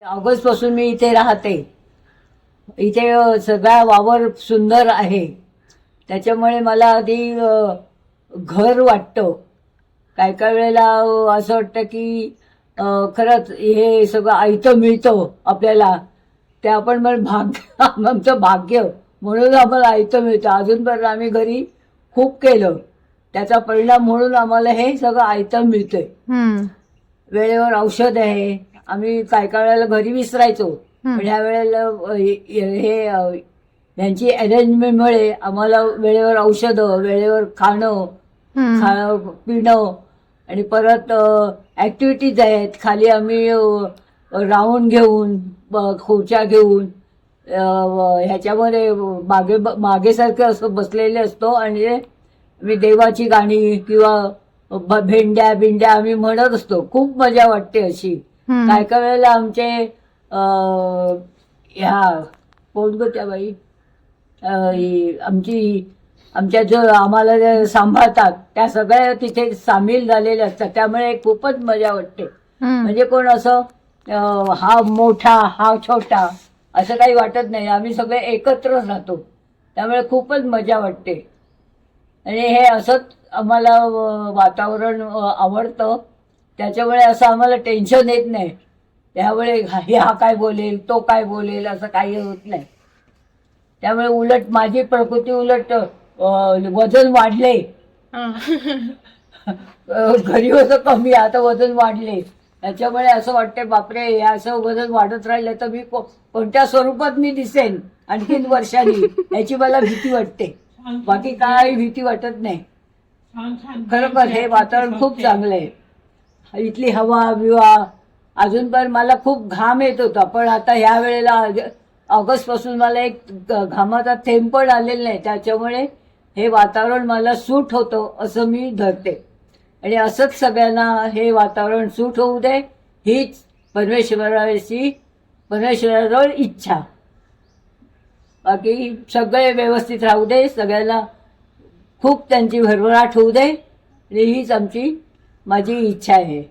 August पासून मी इथे राहते. इथे सगळा वावर सुंदर आहे, त्याच्यामुळे मला आधी घर वाटतं. काय काय वेळेला असं वाटतं की खरंच हे सगळं आयतं मिळतं आपल्याला, ते आपण मग भाग्य आमचं भाग्य म्हणून आम्हाला आयतं मिळतं. अजूनपर्यंत आम्ही घरी खूप केलं, त्याचा परिणाम म्हणून आम्हाला हे सगळं आयतं मिळतंय. वेळेवर औषध आहे. आम्ही काय काय वेळेला घरी विसरायचो, पण ह्या वेळेला हे यांची अरेंजमेंटमुळे आम्हाला वेळेवर औषधं, वेळेवर खाणं पिणं, आणि परत ऍक्टिव्हिटीज आहेत. खाली आम्ही राऊंड घेऊन खुर्च्या घेऊन ह्याच्यामध्ये मागेसारखं असं बसलेले असतो, आणि मी देवाची गाणी किंवा भेंड्या बिंड्या आम्ही म्हणत असतो. खूप मजा वाटते अशी. काय काय वेळेला आमचे ह्या कोण गो त्या बाई आमच्या जो आम्हाला जे सांभाळतात त्या सगळ्या तिथे सामील झालेल्या असतात, त्यामुळे खूपच मजा वाटते. म्हणजे कोण असं हा मोठा हा छोटा असं काही वाटत नाही. आम्ही सगळे एकत्रच राहतो, त्यामुळे खूपच मजा वाटते. आणि हे असंच आम्हाला वातावरण आवडतं, त्याच्यामुळे असं आम्हाला टेन्शन येत नाही. त्यामुळे हा काय बोलेल तो काय बोलेल असं काही होत नाही. त्यामुळे उलट माझी प्रकृती उलट वजन वाढले. घरी होतं कमी, आता वजन वाढले. त्याच्यामुळे असं वाटतंय बापरे, हे असं वजन वाढत राहिलं तर मी कोणत्या स्वरूपात मी दिसेन आणखीन वर्षांनी, याची मला भीती वाटते. बाकी काय भीती वाटत नाही. खरोखर हे वातावरण खूप चांगलं आहे. इथली हवा बिवा अजून पण मला खूप घाम येत होता, पण आता ह्या वेळेला ऑगस्ट पासून मला एक घामाचा थेंब पण आलेला नाही. त्याच्यामुळे हे वातावरण मला सूट होतं असं मी धरते. आणि असंच सगळ्यांना हे वातावरण सूट होऊ दे, हीच परमेश्वराजवळ इच्छा. बाकी सगळे व्यवस्थित राहू दे, सगळ्यांना खूप त्यांची भरभराट होऊ दे, आणि हीच माझी इच्छा आहे.